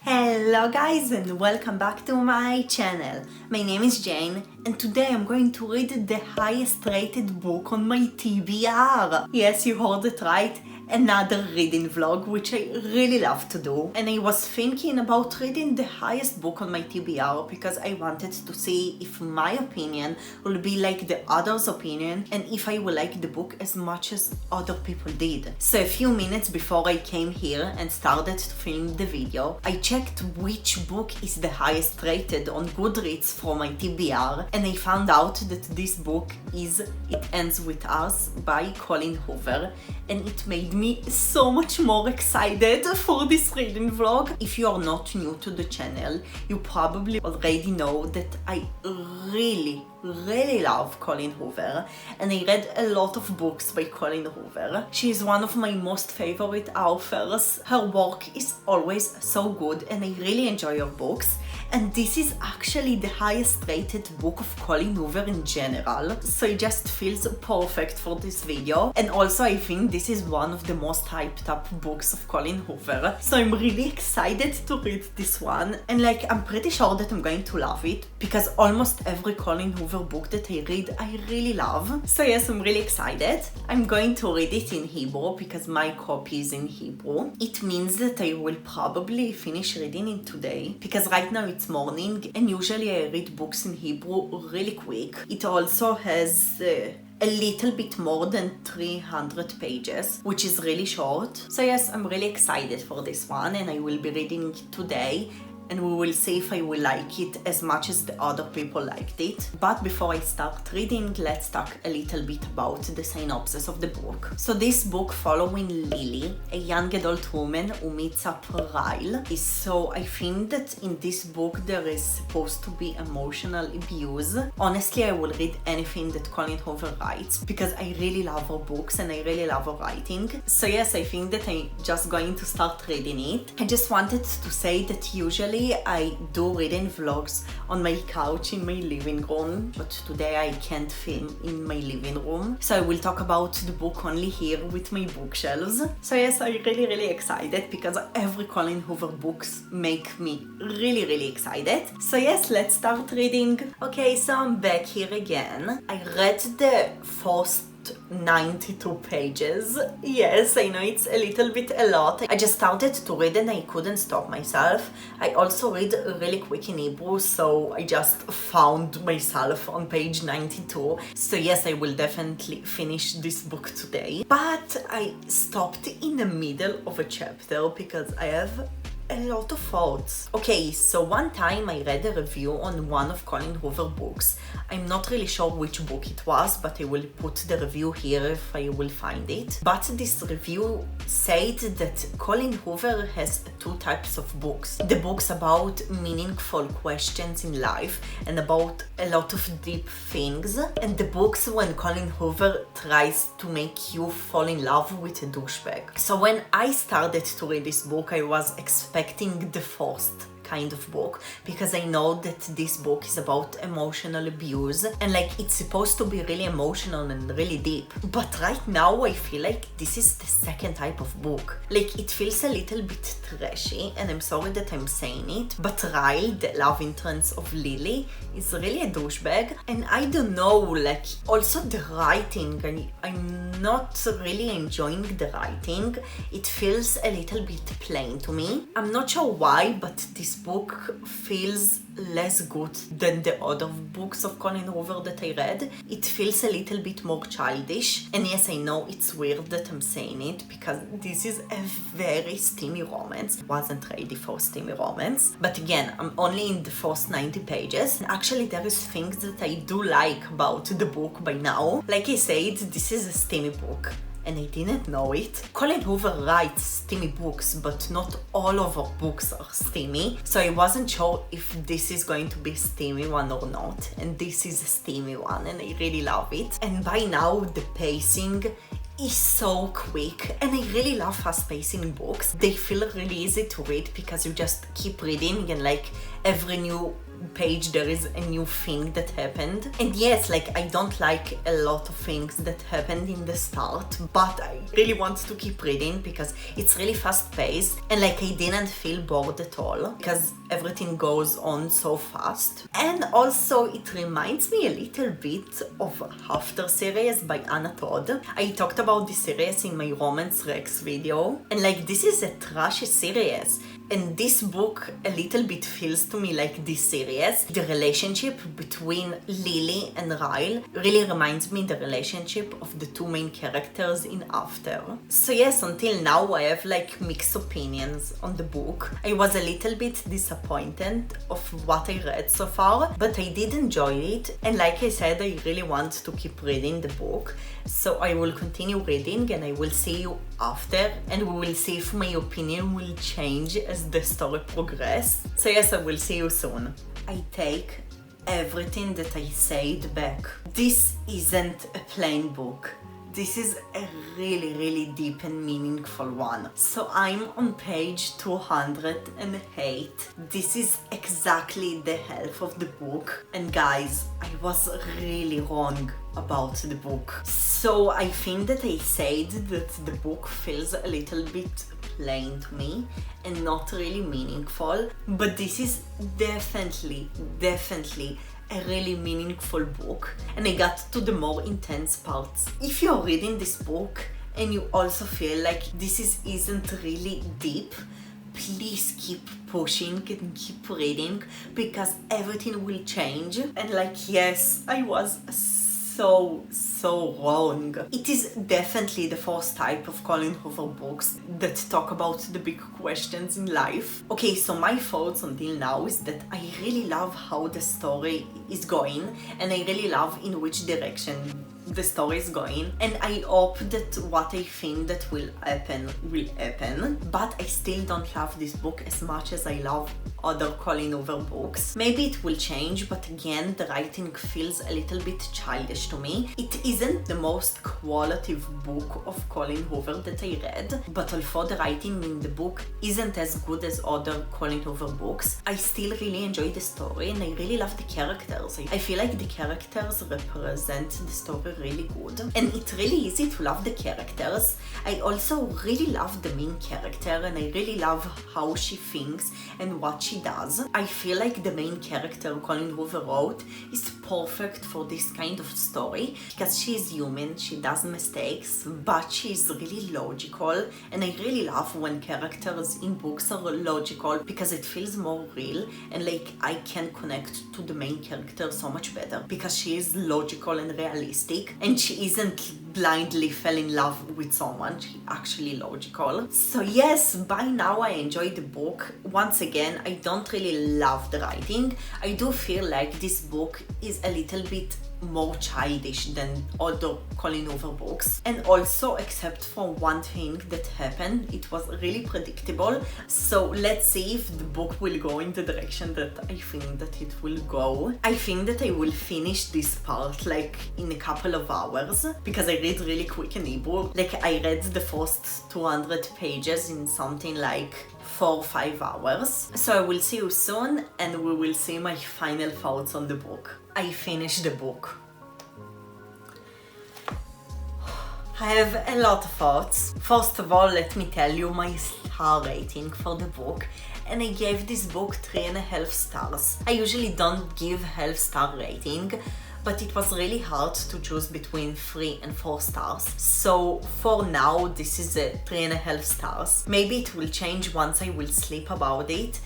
Hello guys and welcome back to my channel. My name is Jane and today I'm going to read the highest rated book on my TBR. Yes, you heard it right. Another reading vlog, which I really love to do. And I was thinking about reading the highest book on my TBR because I wanted to see if my opinion will be like the others' opinion and if I will like the book as much as other people did. So a few minutes before I came here and started to film the video, I checked which book is the highest rated on Goodreads for my TBR, and I found out that this book is It Ends With Us by Colleen Hoover, and it made me so much more excited for this reading vlog. If you are not new to the channel, you probably already know that I really love Colleen Hoover, and I read a lot of books by Colleen Hoover. She is one of my most favorite authors. Her work is always so good and I really enjoy her books. And this is actually the highest rated book of Colleen Hoover in general, so it just feels perfect for this video. And also I think this is one of the most hyped up books of Colleen Hoover, so I'm really excited to read this one. And I'm pretty sure that I'm going to love it because almost every Colleen Hoover book that I read I really love. So yes, I'm really excited. I'm going to read it in Hebrew because my copy is in Hebrew. It means that I will probably finish reading it today because right now it's morning and usually I read books in Hebrew really quick. It also has a little bit more than 300 pages, which is really short. So yes, I'm really excited for this one and I will be reading it today. And we will see if I will like it as much as the other people liked it. But before I start reading, let's talk a little bit about the synopsis of the book. So this book following Lily, a young adult woman who meets up Ryle. So I think that in this book there is supposed to be emotional abuse. Honestly, I will read anything that Colleen Hoover writes because I really love her books and I really love her writing. So yes, I think that I'm just going to start reading it. I just wanted to say that usually I do reading vlogs on my couch in my living room, but today I can't film in my living room. So I will talk about the book only here with my bookshelves. So yes, I'm really excited because every Colleen Hoover books make me really excited. So yes, let's start reading. Okay, so I'm back here again. I read the first 92 pages. Yes, I know it's a little bit a lot. I just started to read and I couldn't stop myself. I also read really quick in Hebrew, so I just found myself on page 92. So yes, I will definitely finish this book today. But I stopped in the middle of a chapter because I have a lot of thoughts. Okay, so one time I read a review on one of Colleen Hoover books. I'm not really sure which book it was, but I will put the review here if I will find it. But this review said that Colleen Hoover has two types of books. The books about meaningful questions in life and about a lot of deep things, and the books when Colleen Hoover tries to make you fall in love with a douchebag. So when I started to read this book, I was expecting the first kind of book because I know that this book is about emotional abuse and it's supposed to be really emotional and really deep. But right now I feel like this is the second type of book. It feels a little bit trashy, and I'm sorry that I'm saying it, but Ryle, the love interest of Lily, is really a douchebag. And I don't know, also the writing, I'm not really enjoying the writing. It feels a little bit plain to me. I'm not sure why, but this book feels less good than the other books of Colleen Hoover that I read. It feels a little bit more childish. And yes, I know it's weird that I'm saying it because this is a very steamy romance. I wasn't ready for steamy romance. But again, I'm only in the first 90 pages. And actually, there is things that I do like about the book by now. Like I said, this is a steamy book. And I didn't know it. Colleen Hoover writes steamy books, but not all of her books are steamy. So I wasn't sure if this is going to be a steamy one or not. And this is a steamy one and I really love it. And by now the pacing is so quick, and I really love fast-pacing books. They feel really easy to read because you just keep reading, and like every new page there is a new thing that happened. And yes, like I don't like a lot of things that happened in the start, but I really want to keep reading because it's really fast paced, and like I didn't feel bored at all because everything goes on so fast. And also it reminds me a little bit of After series by Anna Todd. I talked about this series in my Romance Rex video, and like this is a trashy series, and this book a little bit feels to me like this series. The relationship between Lily and Ryle really reminds me the relationship of the two main characters in After. So yes, until now I have like mixed opinions on the book. I was a little bit disappointed of what I read so far, but I did enjoy it, and like I said, I really want to keep reading the book. So I will continue reading, and I will see you after, and we will see if my opinion will change as the story progresses. So yes, I will see you soon. I take everything that I said back. This isn't a plain book. This is a really deep and meaningful one. So I'm on page 208. This is exactly the half of the book. And guys, I was really wrong about the book. So I think that I said that the book feels a little bit plain to me and not really meaningful. But this is definitely a really meaningful book, and I got to the more intense parts. If you're reading this book and you also feel like this isn't really deep, please keep pushing and keep reading because everything will change. And like, yes, I was so wrong. It is definitely the first type of Colleen Hoover books that talk about the big questions in life. Okay, so my thoughts until now is that I really love how the story is going, and I really love in which direction the story is going, and I hope that what I think that will happen, but I still don't love this book as much as I love other Colleen Hoover books. Maybe it will change, but again, the writing feels a little bit childish to me. It isn't the most qualitative book of Colleen Hoover that I read, but although the writing in the book isn't as good as other Colleen Hoover books, I still really enjoy the story, and I really love the characters. I feel like the characters represent the story really good, and it's really easy to love the characters. I also really love the main character, and I really love how she thinks and what she does. I feel like the main character Colleen Hoover wrote is perfect for this kind of story because she is human, she does mistakes, but she is really logical, and I really love when characters in books are logical because it feels more real, and like I can connect to the main character so much better because she is logical and realistic, and she isn't blindly fell in love with someone, she's actually logical. So yes, by now I enjoyed the book. Once again, I don't really love the writing. I do feel like this book is a little bit more childish than other Colleen Hoover books, and also except for one thing that happened, it was really predictable. So let's see if the book will go in the direction that I think that it will go. I think that I will finish this part like in a couple of hours because I read really quick an ebook. Like I read the first 200 pages in something like 4 or 5 hours. So I will see you soon, and we will see my final thoughts on the book. I finished the book. I have a lot of thoughts. First of all, let me tell you my star rating for the book, and I gave this book 3.5 stars. I usually don't give half-star rating, but it was really hard to choose between 3 and 4 stars. So for now, this is a 3.5 stars. Maybe it will change once I will sleep about it.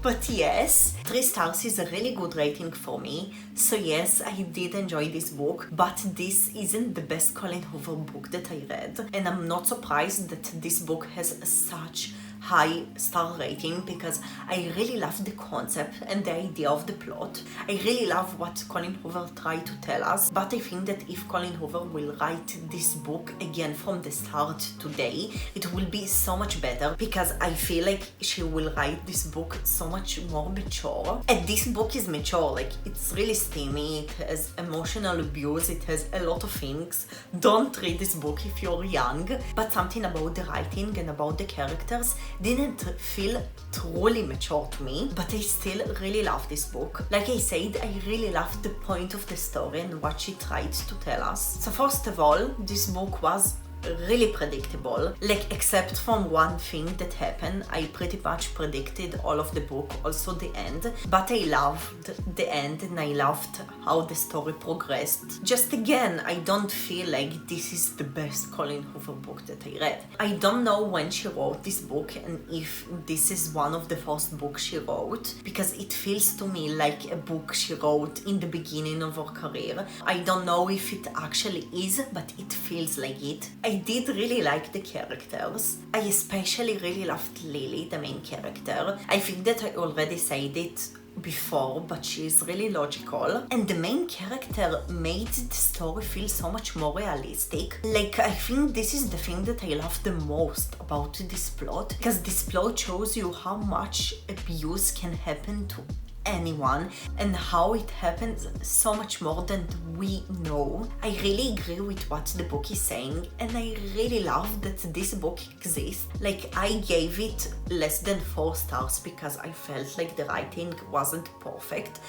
But yes, 3 stars is a really good rating for me. So yes, I did enjoy this book, but this isn't the best Colleen Hoover book that I read. And I'm not surprised that this book has such high star rating because I really love the concept and the idea of the plot. I really love what Colleen Hoover tried to tell us, but I think that if Colleen Hoover will write this book again from the start today, it will be so much better, because I feel like she will write this book so much more mature. And this book is mature, like it's really steamy, it has emotional abuse, it has a lot of things. Don't read this book if you're young, but something about the writing and about the characters didn't feel truly mature to me, but I still really love this book. Like I said, I really love the point of the story and what she tried to tell us. So first of all, this book was really predictable, like except from one thing that happened. I pretty much predicted all of the book, also the end, but I loved the end and I loved how the story progressed. Just again, I don't feel like this is the best Colleen Hoover book that I read. I don't know when she wrote this book and if this is one of the first books she wrote, because it feels to me like a book she wrote in the beginning of her career. I don't know if it actually is, but it feels like it. I did really like the characters. I especially really loved Lily, the main character. I think that I already said it before, but she's really logical, and the main character made the story feel so much more realistic. Like, I think this is the thing that I love the most about this plot, because this plot shows you how much abuse can happen to anyone and how it happens so much more than we know. I really agree with what the book is saying, and I really love that this book exists. Like, I gave it less than 4 stars because I felt like the writing wasn't perfect,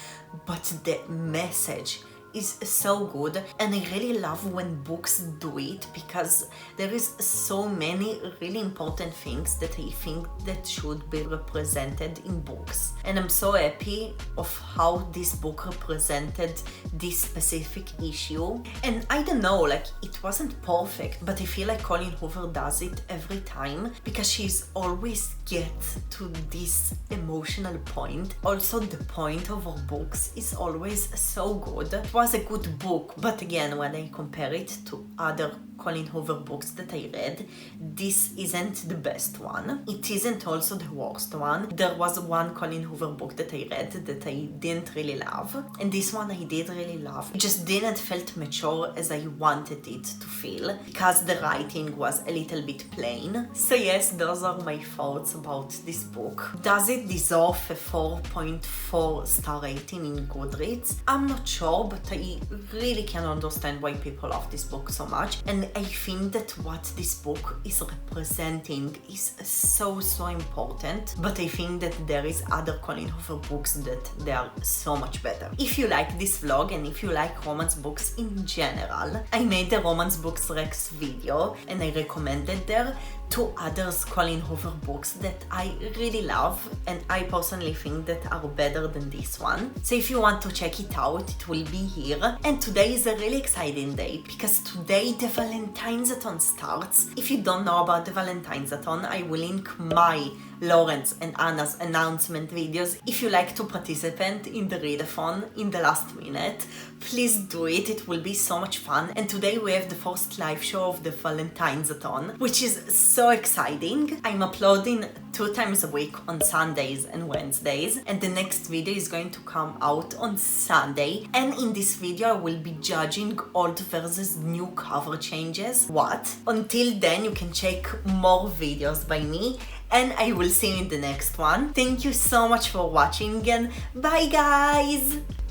but the message is so good, and I really love when books do it, because there is so many really important things that I think that should be represented in books, and I'm so happy of how this book represented this specific issue. And I don't know, like, it wasn't perfect, but I feel like Colleen Hoover does it every time, because she's always get to this emotional point. Also, the point of her books is always so good. It was a good book, but again, when I compare it to other Colleen Hoover books that I read, this isn't the best one. It isn't also the worst one. There was one Colleen Hoover book that I read that I didn't really love, and this one I did really love. It just didn't felt mature as I wanted it to feel, because the writing was a little bit plain. So yes, those are my thoughts about this book. Does it deserve a 4.4 star rating in Goodreads? I'm not sure, but I really can understand why people love this book so much, and I think that what this book is representing is so important, but I think that there is other Colleen Hoover books that they are so much better. If you like this vlog and if you like romance books in general, I made a romance books Rex video and I recommended there 2 other Colleen Hoover books that I really love and I personally think that are better than this one. So if you want to check it out, it will be here. And today is a really exciting day because today the Valentine's-a-thon starts. If you don't know about the Valentine's-a-thon, I will link my Lawrence and Anna's announcement videos. If you like to participate in the readathon in the last minute, please do it. It will be so much fun. And today we have the first live show of the Valentine's-a-thon, which is so exciting. I'm uploading 2 times a week on Sundays and Wednesdays, and the next video is going to come out on Sunday. And in this video I will be judging old versus new cover changes. What? Until then, you can check more videos by me, and I will see you in the next one. Thank you so much for watching and bye guys!